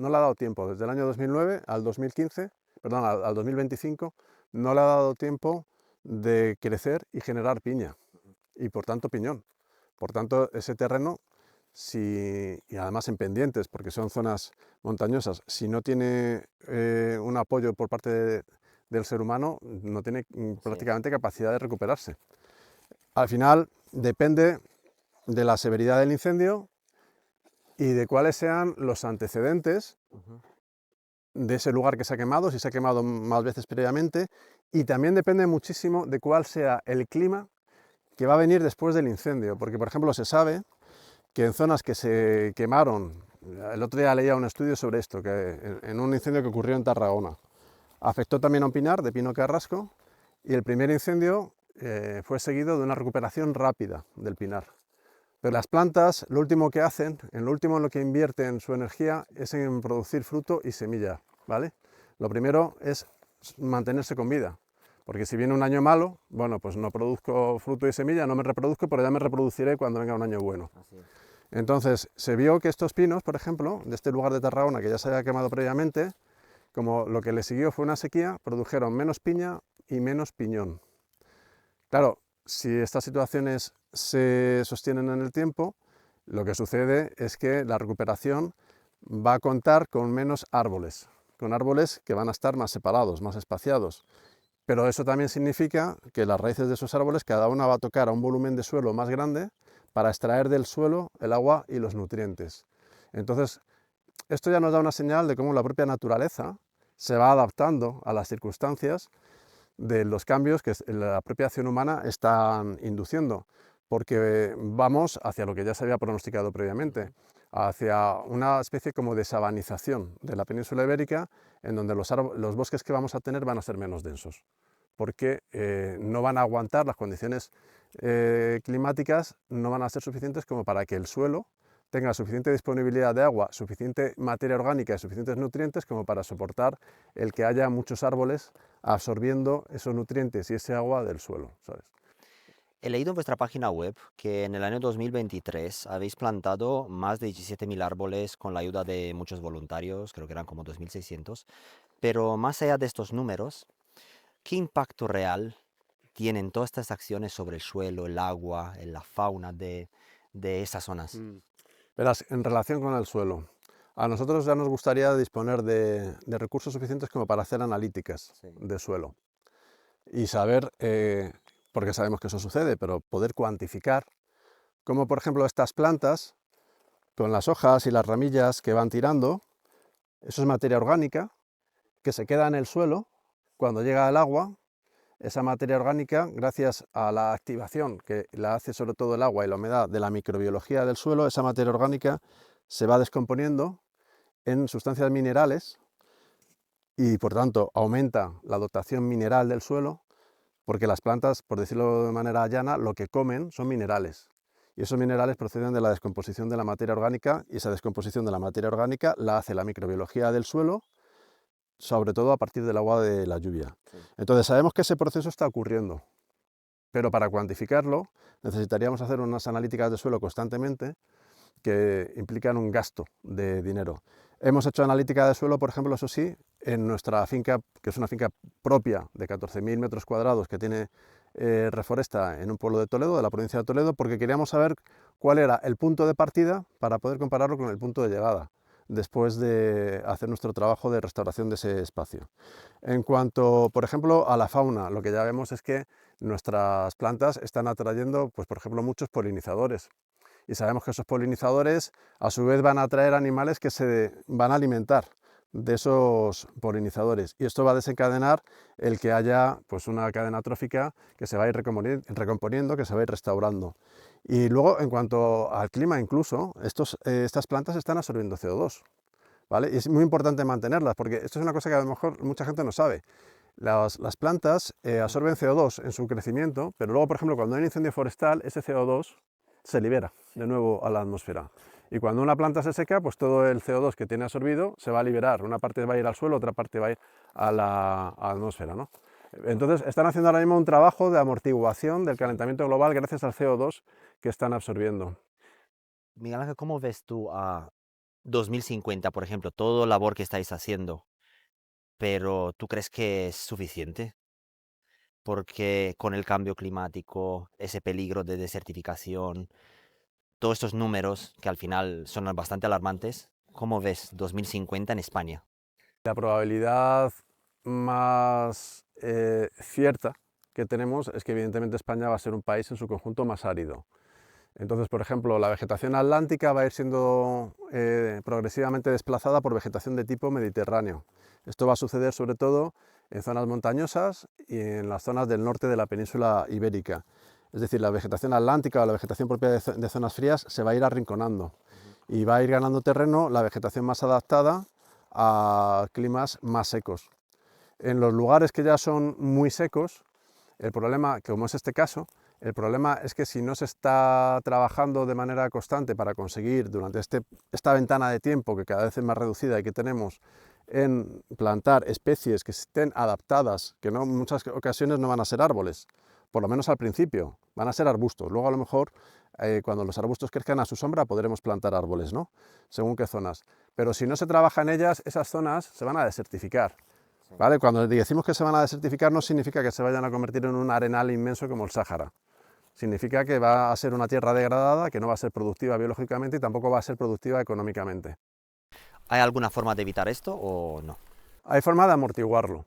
dado tiempo, desde el año 2009 al 2015, perdón, al 2025, no le ha dado tiempo de crecer y generar piña, y por tanto piñón. Por tanto, ese terreno, y además en pendientes, porque son zonas montañosas, si no tiene un apoyo por parte del ser humano, no tiene sí, prácticamente capacidad de recuperarse. Al final, depende de la severidad del incendio y de cuáles sean los antecedentes ujú, de ese lugar que se ha quemado, si se ha quemado más veces previamente, y también depende muchísimo de cuál sea el clima que va a venir después del incendio, porque por ejemplo se sabe que en zonas que se quemaron, el otro día leía un estudio sobre esto, que en un incendio que ocurrió en Tarragona, afectó también a un pinar de pino carrasco, y el primer incendio fue seguido de una recuperación rápida del pinar. Pero las plantas, lo último que hacen, en lo último en lo que invierten su energía es en producir fruto y semilla, ¿vale? Lo primero es mantenerse con vida, porque si viene un año malo, bueno, pues no produzco fruto y semilla, no me reproduzco, pero ya me reproduciré cuando venga un año bueno. Así es. Entonces, se vio que estos pinos, por ejemplo, de este lugar de Tarragona, que ya se había quemado previamente, como lo que le siguió fue una sequía, produjeron menos piña y menos piñón. Claro, si estas situaciones se sostienen en el tiempo, lo que sucede es que la recuperación va a contar con menos árboles, con árboles que van a estar más separados, más espaciados. Pero eso también significa que las raíces de esos árboles, cada una va a tocar a un volumen de suelo más grande para extraer del suelo el agua y los nutrientes. Entonces, esto ya nos da una señal de cómo la propia naturaleza se va adaptando a las circunstancias de los cambios que la propia acción humana está induciendo, porque vamos hacia lo que ya se había pronosticado previamente, hacia una especie como de sabanización de la península ibérica, en donde los bosques que vamos a tener van a ser menos densos, porque no van a aguantar las condiciones climáticas, no van a ser suficientes como para que el suelo tenga suficiente disponibilidad de agua, suficiente materia orgánica y suficientes nutrientes como para soportar el que haya muchos árboles absorbiendo esos nutrientes y ese agua del suelo, ¿sabes? He leído en vuestra página web que en el año 2023 habéis plantado más de 17.000 árboles con la ayuda de muchos voluntarios, creo que eran como 2.600. Pero más allá de estos números, ¿qué impacto real tienen todas estas acciones sobre el suelo, el agua, la fauna de esas zonas? Verás, en relación con el suelo, a nosotros ya nos gustaría disponer de recursos suficientes como para hacer analíticas Sí. de suelo y saber, porque sabemos que eso sucede, pero poder cuantificar cómo, por ejemplo, estas plantas, con las hojas y las ramillas que van tirando, eso es materia orgánica que se queda en el suelo cuando llega el agua. Esa materia orgánica, gracias a la activación que la hace sobre todo el agua y la humedad de la microbiología del suelo, esa materia orgánica se va descomponiendo en sustancias minerales y por tanto aumenta la dotación mineral del suelo, porque las plantas, por decirlo de manera llana, lo que comen son minerales. Y esos minerales proceden de la descomposición de la materia orgánica, y esa descomposición de la materia orgánica la hace la microbiología del suelo, sobre todo a partir del agua de la lluvia. Sí. Entonces sabemos que ese proceso está ocurriendo, pero para cuantificarlo necesitaríamos hacer unas analíticas de suelo constantemente que implican un gasto de dinero. Hemos hecho analítica de suelo, por ejemplo, eso sí, en nuestra finca, que es una finca propia de 14.000 metros cuadrados que tiene Reforesta en un pueblo de Toledo, de la provincia de Toledo, porque queríamos saber cuál era el punto de partida para poder compararlo con el punto de llegada, después de hacer nuestro trabajo de restauración de ese espacio. En cuanto, por ejemplo, a la fauna, lo que ya vemos es que nuestras plantas están atrayendo, pues, por ejemplo, muchos polinizadores. Y sabemos que esos polinizadores a su vez van a atraer animales que se van a alimentar de esos polinizadores, y esto va a desencadenar el que haya, pues, una cadena trófica que se va a ir recomponiendo, que se va a ir restaurando. Y luego, en cuanto al clima, incluso estas plantas están absorbiendo CO2, ¿vale? Y es muy importante mantenerlas, porque esto es una cosa que a lo mejor mucha gente no sabe. Las plantas absorben CO2 en su crecimiento, pero luego, por ejemplo, cuando hay un incendio forestal, ese CO2 se libera de nuevo a la atmósfera. Y cuando una planta se seca, pues todo el CO2 que tiene absorbido se va a liberar. Una parte va a ir al suelo, otra parte va a ir a la atmósfera, ¿no? Entonces, están haciendo ahora mismo un trabajo de amortiguación del calentamiento global gracias al CO2 que están absorbiendo. Miguel Ángel, ¿cómo ves tú a 2050, por ejemplo, toda la labor que estáis haciendo? Pero ¿tú crees que es suficiente? Porque con el cambio climático, ese peligro de desertificación, todos estos números que al final son bastante alarmantes, ¿cómo ves 2050 en España? La probabilidad más cierta que tenemos es que evidentemente España va a ser un país en su conjunto más árido. Entonces, por ejemplo, la vegetación atlántica va a ir siendo progresivamente desplazada por vegetación de tipo mediterráneo. Esto va a suceder sobre todo en zonas montañosas y en las zonas del norte de la península ibérica. Es decir, la vegetación atlántica o la vegetación propia de zonas frías se va a ir arrinconando y va a ir ganando terreno la vegetación más adaptada a climas más secos. En los lugares que ya son muy secos, el problema, como es este caso, El problema es que si no se está trabajando de manera constante para conseguir durante esta ventana de tiempo que cada vez es más reducida y que tenemos en plantar especies que estén adaptadas, que no, en muchas ocasiones no van a ser árboles, por lo menos al principio, van a ser arbustos. Luego a lo mejor cuando los arbustos crezcan a su sombra podremos plantar árboles, ¿no? Según qué zonas. Pero si no se trabaja en ellas, esas zonas se van a desertificar. ¿Vale? Cuando decimos que se van a desertificar no significa que se vayan a convertir en un arenal inmenso como el Sáhara. Significa que va a ser una tierra degradada, que no va a ser productiva biológicamente y tampoco va a ser productiva económicamente. ¿Hay alguna forma de evitar esto o no? Hay forma de amortiguarlo,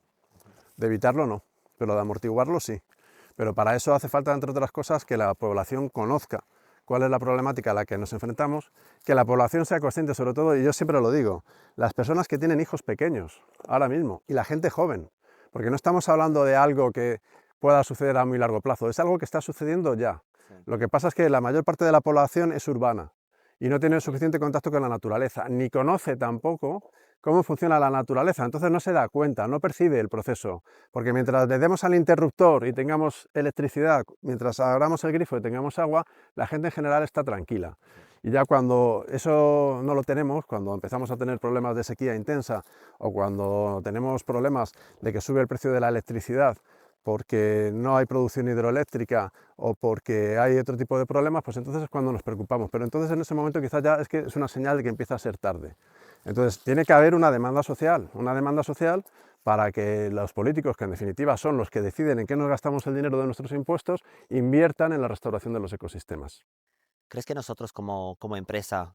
de evitarlo no, pero de amortiguarlo sí. Pero para eso hace falta, entre otras cosas, que la población conozca cuál es la problemática a la que nos enfrentamos, que la población sea consciente sobre todo, y yo siempre lo digo, las personas que tienen hijos pequeños, ahora mismo, y la gente joven, porque no estamos hablando de algo que pueda suceder a muy largo plazo, es algo que está sucediendo ya. Sí. Lo que pasa es que la mayor parte de la población es urbana y no tiene suficiente contacto con la naturaleza, ni conoce tampoco cómo funciona la naturaleza, entonces no se da cuenta, no percibe el proceso, porque mientras le demos al interruptor y tengamos electricidad, mientras abramos el grifo y tengamos agua, la gente en general está tranquila. Y ya cuando eso no lo tenemos, cuando empezamos a tener problemas de sequía intensa o cuando tenemos problemas de que sube el precio de la electricidad porque no hay producción hidroeléctrica o porque hay otro tipo de problemas, pues entonces es cuando nos preocupamos. Pero entonces en ese momento quizás ya es que es una señal de que empieza a ser tarde. Entonces tiene que haber una demanda social para que los políticos, que en definitiva son los que deciden en qué nos gastamos el dinero de nuestros impuestos, inviertan en la restauración de los ecosistemas. ¿Crees que nosotros como empresa,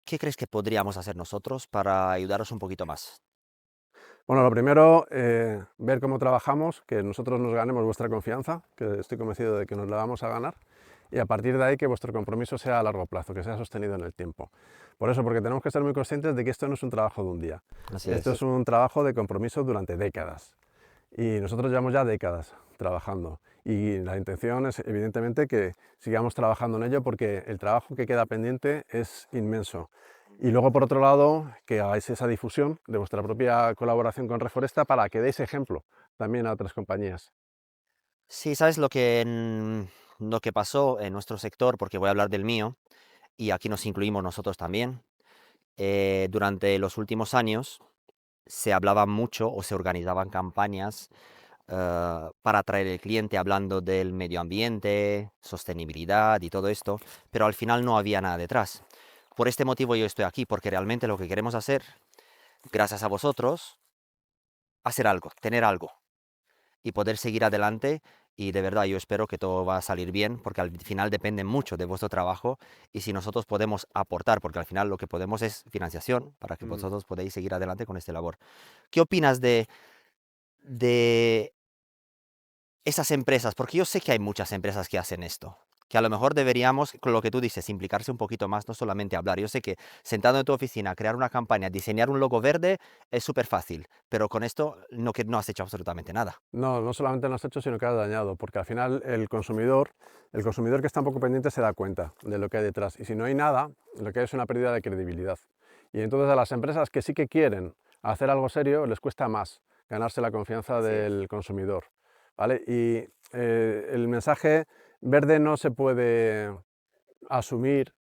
qué crees que podríamos hacer nosotros para ayudaros un poquito más? Bueno, lo primero, ver cómo trabajamos, que nosotros nos ganemos vuestra confianza, que estoy convencido de que nos la vamos a ganar, y a partir de ahí que vuestro compromiso sea a largo plazo, que sea sostenido en el tiempo. Por eso, porque tenemos que ser muy conscientes de que esto no es un trabajo de un día, Así esto es. es un trabajo de compromiso durante décadas. Y nosotros llevamos ya décadas trabajando y la intención es evidentemente que sigamos trabajando en ello porque el trabajo que queda pendiente es inmenso. Y luego, por otro lado, que hagáis esa difusión de vuestra propia colaboración con Reforesta para que deis ejemplo también a otras compañías. Sí, ¿sabes lo que pasó en nuestro sector? Porque voy a hablar del mío, y aquí nos incluimos nosotros también. Durante los últimos años se hablaba mucho o se organizaban campañas para atraer al cliente hablando del medio ambiente, sostenibilidad y todo esto, pero al final no había nada detrás. Por este motivo yo estoy aquí, porque realmente lo que queremos hacer, gracias a vosotros, hacer algo, tener algo y poder seguir adelante. Y de verdad yo espero que todo va a salir bien, porque al final depende mucho de vuestro trabajo y si nosotros podemos aportar, porque al final lo que podemos es financiación para que Mm. vosotros podáis seguir adelante con esta labor. ¿Qué opinas de esas empresas? Porque yo sé que hay muchas empresas que hacen esto, que a lo mejor deberíamos, con lo que tú dices, implicarse un poquito más, no solamente hablar. Yo sé que sentado en tu oficina, crear una campaña, diseñar un logo verde es súper fácil, pero con esto no, que no has hecho absolutamente nada. No, no solamente lo has hecho, sino que has dañado, porque al final el consumidor que está un poco pendiente se da cuenta de lo que hay detrás. Y si no hay nada, lo que hay es una pérdida de credibilidad. Y entonces a las empresas que sí que quieren hacer algo serio, les cuesta más ganarse la confianza Así es. del consumidor. ¿Vale? Y el mensaje verde no se puede asumir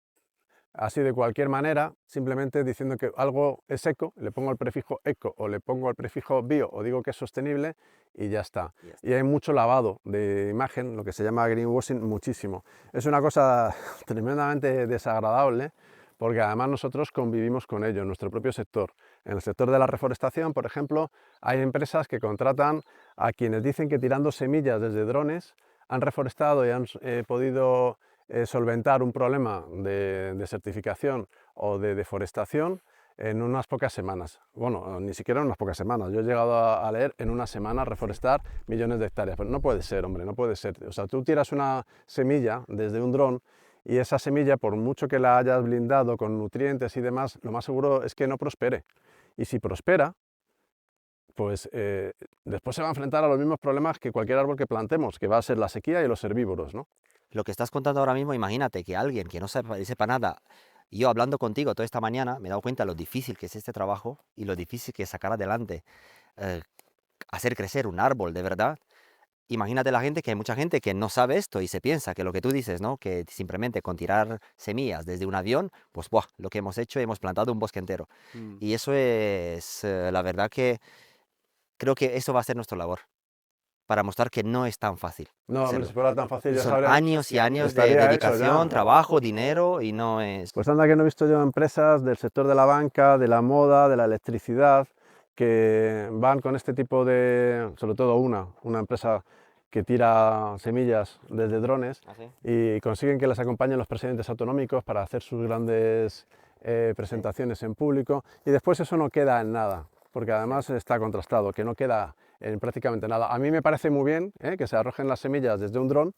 así de cualquier manera, simplemente diciendo que algo es eco, le pongo el prefijo eco o le pongo el prefijo bio o digo que es sostenible y ya está. Y ya Y está. hay mucho lavado de imagen, lo que se llama greenwashing, muchísimo. Es una cosa tremendamente desagradable porque además nosotros convivimos con ello en nuestro propio sector. En el sector de la reforestación, por ejemplo, hay empresas que contratan a quienes dicen que tirando semillas desde drones han reforestado y han podido solventar un problema de desertificación o de deforestación en unas pocas semanas. Bueno, ni siquiera en unas pocas semanas. Yo he llegado a leer en una semana reforestar millones de hectáreas. Pero no puede ser, hombre, no puede ser. O sea, tú tiras una semilla desde un dron y esa semilla, por mucho que la hayas blindado con nutrientes y demás, lo más seguro es que no prospere. Y si prospera, pues después se va a enfrentar a los mismos problemas que cualquier árbol que plantemos, que va a ser la sequía y los herbívoros, ¿no? Lo que estás contando ahora mismo, imagínate que alguien que no sepa nada, yo hablando contigo toda esta mañana, me he dado cuenta lo difícil que es este trabajo y lo difícil que es sacar adelante, eh, hacer crecer un árbol de verdad. imagínate la gente, que hay mucha gente que no sabe esto y se piensa que lo que tú dices, ¿no? Que simplemente con tirar semillas desde un avión, pues ¡buah! Lo que hemos hecho, hemos plantado un bosque entero. Mm. Y eso es, la verdad que creo que eso va a ser nuestra labor, para mostrar que no es tan fácil No, hombre, si hacerlo. fuera tan fácil ya Son sabría, años y años de estaría hecho dedicación, ya. trabajo, dinero y no es... Pues anda que no he visto yo empresas del sector de la banca, de la moda, de la electricidad, que van con este tipo de, sobre todo una empresa que tira semillas desde drones ¿Así? y consiguen que les acompañen los presidentes autonómicos para hacer sus grandes Sí. presentaciones en público y después eso no queda en nada, porque además está contrastado, que no queda en prácticamente nada. A mí me parece muy bien que se arrojen las semillas desde un dron,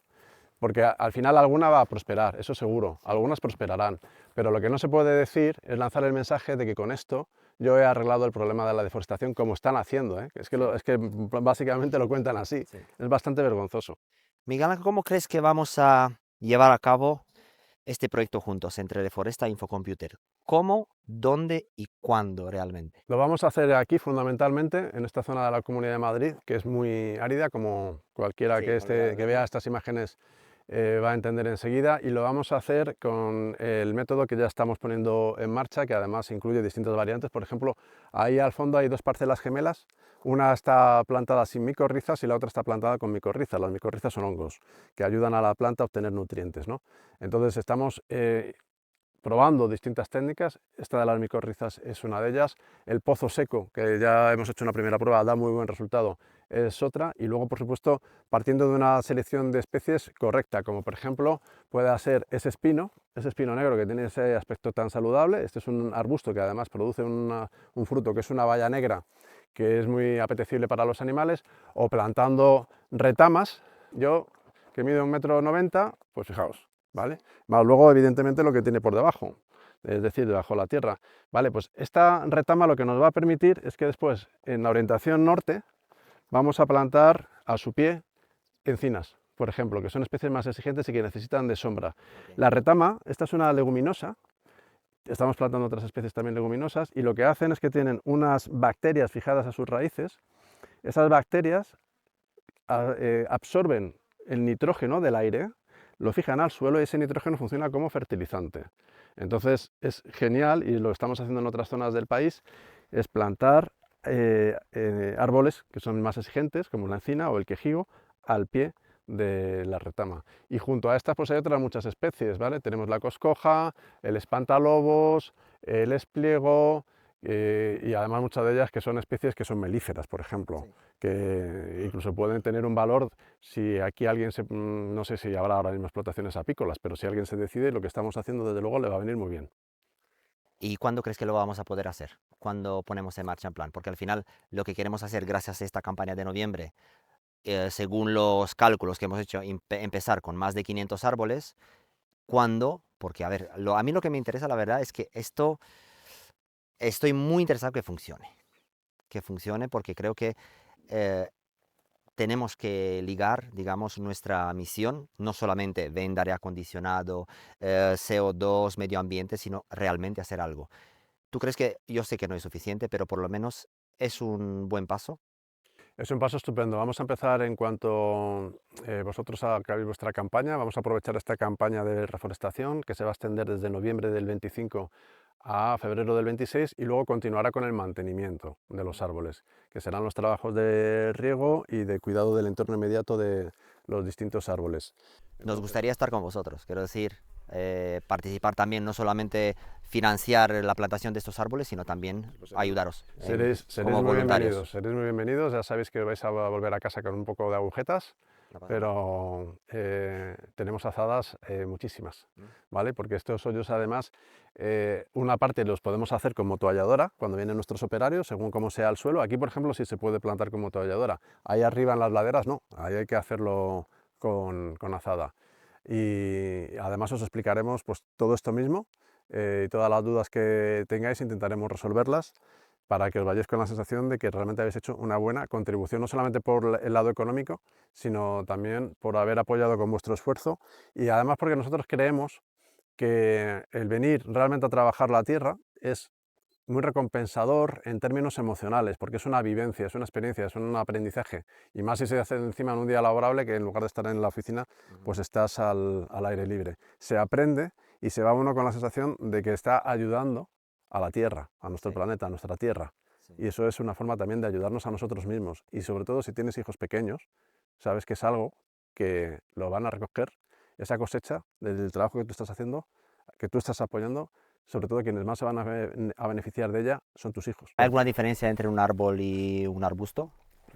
porque al final alguna va a prosperar, eso seguro, algunas prosperarán, pero lo que no se puede decir es lanzar el mensaje de que con esto yo he arreglado el problema de la deforestación como están haciendo, ¿eh? Es que, es que básicamente lo cuentan así, Sí. es bastante vergonzoso. Miguel Ángel, ¿cómo crees que vamos a llevar a cabo este proyecto juntos entre Reforesta e Infocomputer? ¿Cómo, dónde y cuándo realmente? Lo vamos a hacer aquí fundamentalmente en esta zona de la Comunidad de Madrid, que es muy árida, como cualquiera Sí, que vea estas imágenes va a entender enseguida, y lo vamos a hacer con el método que ya estamos poniendo en marcha, que además incluye distintas variantes. Por ejemplo, ahí al fondo hay dos parcelas gemelas, una está plantada sin micorrizas y la otra está plantada con micorrizas. Las micorrizas son hongos que ayudan a la planta a obtener nutrientes, ¿no? Entonces estamos probando distintas técnicas, esta de las micorrizas es una de ellas, el pozo seco, que ya hemos hecho una primera prueba, da muy buen resultado, es otra, y luego por supuesto partiendo de una selección de especies correcta, como por ejemplo pueda ser ese espino negro que tiene ese aspecto tan saludable. Este es un arbusto que además produce un fruto que es una baya negra, que es muy apetecible para los animales, o plantando retamas, yo que mido 1,90 m, pues fijaos, ¿vale? Más luego, evidentemente, lo que tiene por debajo, es decir, debajo de la tierra. Vale, pues esta retama lo que nos va a permitir es que después, en la orientación norte, vamos a plantar a su pie encinas, por ejemplo, que son especies más exigentes y que necesitan de sombra. Ok. La retama, esta es una leguminosa, estamos plantando otras especies también leguminosas, y lo que hacen es que tienen unas bacterias fijadas a sus raíces. Esas bacterias absorben el nitrógeno del aire, lo fijan al suelo y ese nitrógeno funciona como fertilizante. Entonces es genial, y lo estamos haciendo en otras zonas del país, es plantar árboles que son más exigentes, como la encina o el quejigo, al pie de la retama. Y junto a estas pues hay otras muchas especies, ¿vale? Tenemos la coscoja, el espantalobos, el espliego, y además muchas de ellas que son especies que son melíferas, por ejemplo, Sí. que incluso pueden tener un valor si aquí alguien no sé si habrá ahora mismo explotaciones apícolas, pero si alguien se decide, lo que estamos haciendo desde luego le va a venir muy bien. ¿Y cuándo crees que lo vamos a poder hacer? ¿Cuándo ponemos en marcha el plan? Porque al final lo que queremos hacer gracias a esta campaña de noviembre, según los cálculos que hemos hecho, empezar con más de 500 árboles. ¿Cuándo? Porque, a ver, a mí lo que me interesa, la verdad, es que esto, estoy muy interesado que funcione porque creo que eh, tenemos que ligar, digamos, nuestra misión, no solamente vender aire acondicionado, CO2, medio ambiente, sino realmente hacer algo. ¿Tú crees que, yo sé que no es suficiente, pero por lo menos es un buen paso? Es un paso estupendo. Vamos a empezar en cuanto vosotros acabéis vuestra campaña. Vamos a aprovechar esta campaña de reforestación que se va a extender desde noviembre del 25 a febrero del 26 y luego continuará con el mantenimiento de los árboles, que serán los trabajos de riego y de cuidado del entorno inmediato de los distintos árboles. Nos Entonces, gustaría estar con vosotros, quiero decir, participar también, no solamente financiar la plantación de estos árboles, sino también pues ayudaros seréis como muy voluntarios. bienvenidos, seréis muy bienvenidos. Ya sabéis que vais a volver a casa con un poco de agujetas, No pasa nada. pero tenemos azadas muchísimas, Mm. ¿vale? Porque estos hoyos además, una parte los podemos hacer con motoalladora cuando vienen nuestros operarios, según cómo sea el suelo. Aquí, por ejemplo, sí se puede plantar con motoalladora. Ahí arriba en las laderas no, ahí hay que hacerlo con azada. Y además os explicaremos pues, todo esto mismo, y todas las dudas que tengáis intentaremos resolverlas para que os vayáis con la sensación de que realmente habéis hecho una buena contribución, no solamente por el lado económico, sino también por haber apoyado con vuestro esfuerzo, y además porque nosotros creemos que el venir realmente a trabajar la tierra es muy recompensador en términos emocionales, porque es una vivencia, es una experiencia, es un aprendizaje. Y más si se hace encima en un día laborable, que en lugar de estar en la oficina, pues estás al aire libre. Se aprende y se va uno con la sensación de que está ayudando a la Tierra, a nuestro planeta, a nuestra Tierra. Y eso es una forma también de ayudarnos a nosotros mismos. Y sobre todo si tienes hijos pequeños, sabes que es algo que lo van a recoger, esa cosecha del trabajo que tú estás haciendo, que tú estás apoyando. Sobre todo quienes más se van a beneficiar de ella son tus hijos. ¿Hay alguna diferencia entre un árbol y un arbusto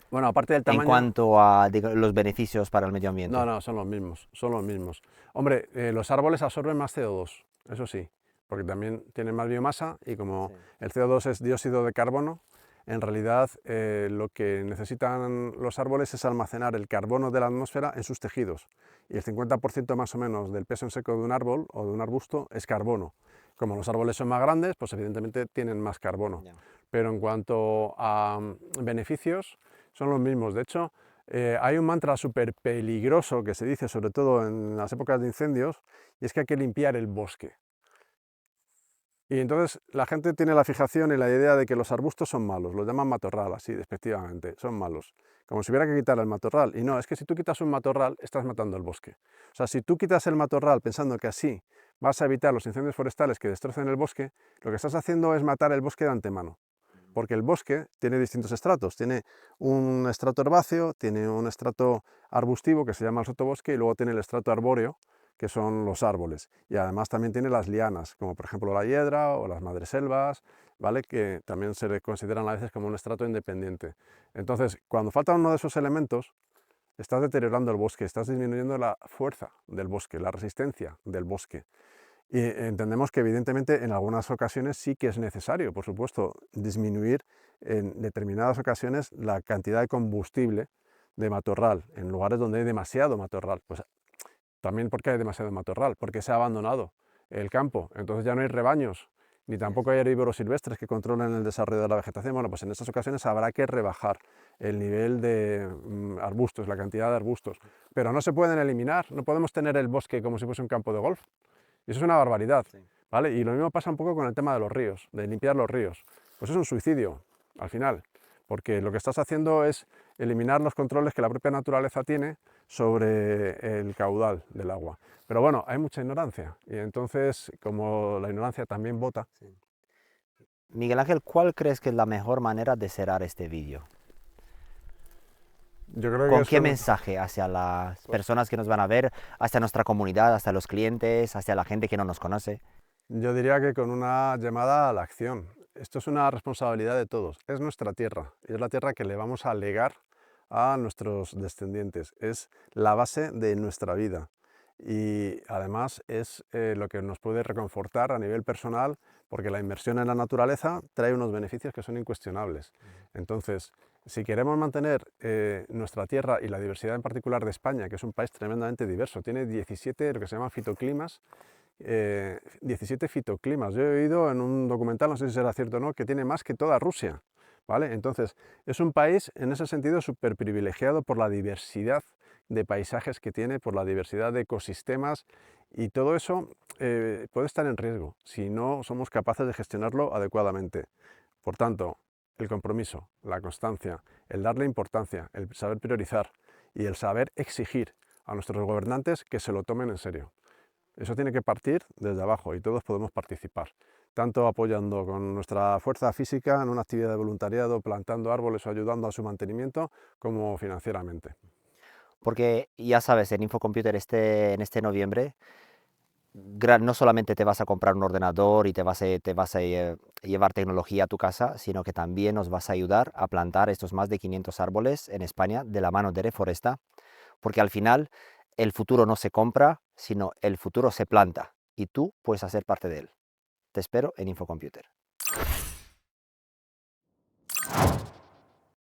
Bueno, aparte del en tamaño, cuanto a los beneficios para el medio ambiente? no, son los mismos, son los mismos. Hombre, los árboles absorben más CO2, eso sí, porque también tienen más biomasa y como el CO2 es dióxido de carbono, en realidad lo que necesitan los árboles es almacenar el carbono de la atmósfera en sus tejidos y el 50% más o menos del peso en seco de un árbol o de un arbusto es carbono. Como los árboles son más grandes, pues evidentemente tienen más carbono. Pero en cuanto a beneficios, son los mismos. De hecho, hay un mantra súper peligroso que se dice, sobre todo en las épocas de incendios, y es que hay que limpiar el bosque. Y entonces la gente tiene la fijación y la idea de que los arbustos son malos, los llaman matorral, así despectivamente, son malos, como si hubiera que quitar el matorral. Y no, es que si tú quitas un matorral, estás matando el bosque. O sea, si tú quitas el matorral pensando que así vas a evitar los incendios forestales que destrocen el bosque, lo que estás haciendo es matar el bosque de antemano. Porque el bosque tiene distintos estratos, tiene un estrato herbáceo, tiene un estrato arbustivo que se llama el sotobosque y luego tiene el estrato arbóreo, que son los árboles. Y además también tiene las lianas, como por ejemplo la hiedra o las madreselvas, ¿vale? Que también se consideran a veces como un estrato independiente. Entonces, cuando falta uno de esos elementos, estás deteriorando el bosque, estás disminuyendo la fuerza del bosque, la resistencia del bosque. Y entendemos que evidentemente en algunas ocasiones sí que es necesario, por supuesto, disminuir en determinadas ocasiones la cantidad de combustible de matorral, en lugares donde hay demasiado matorral. Pues también porque hay demasiado matorral, porque se ha abandonado el campo, entonces ya no hay rebaños, ni tampoco hay herbívoros silvestres que controlen el desarrollo de la vegetación. Bueno, pues en estas ocasiones habrá que rebajar el nivel de arbustos, la cantidad de arbustos, pero no se pueden eliminar, no podemos tener el bosque como si fuese un campo de golf. Y eso es una barbaridad, ¿vale? Y lo mismo pasa un poco con el tema de los ríos, de limpiar los ríos. Pues es un suicidio, al final, porque lo que estás haciendo es eliminar los controles que la propia naturaleza tiene sobre el caudal del agua. Pero bueno, hay mucha ignorancia y entonces, como la ignorancia también vota. Miguel Ángel, ¿cuál crees que es la mejor manera de cerrar este vídeo? Yo creo ¿Con que qué mensaje hacia las personas que nos van a ver, hacia nuestra comunidad, hacia los clientes, hacia la gente que no nos conoce? Yo diría que con una llamada a la acción. Esto es una responsabilidad de todos. Es nuestra tierra y es la tierra que le vamos a legar a nuestros descendientes. Es la base de nuestra vida y además es lo que nos puede reconfortar a nivel personal porque la inversión en la naturaleza trae unos beneficios que son incuestionables. Entonces, si queremos mantener nuestra tierra y la diversidad en particular de España, que es un país tremendamente diverso, tiene 17 lo que se llaman fitoclimas, 17 fitoclimas. Yo he oído en un documental, no sé si será cierto o no, que tiene más que toda Rusia, ¿vale? Entonces, es un país en ese sentido súper privilegiado por la diversidad de paisajes que tiene, por la diversidad de ecosistemas y todo eso puede estar en riesgo si no somos capaces de gestionarlo adecuadamente. Por tanto, el compromiso, la constancia, el darle importancia, el saber priorizar y el saber exigir a nuestros gobernantes que se lo tomen en serio. Eso tiene que partir desde abajo y todos podemos participar, tanto apoyando con nuestra fuerza física en una actividad de voluntariado, plantando árboles o ayudando a su mantenimiento, como financieramente. Porque ya sabes, en Infocomputer en este noviembre, no solamente te vas a comprar un ordenador y te vas a llevar tecnología a tu casa, sino que también nos vas a ayudar a plantar estos más de 500 árboles en España de la mano de Reforesta, porque al final el futuro no se compra, sino el futuro se planta y tú puedes hacer parte de él. Te espero en Infocomputer.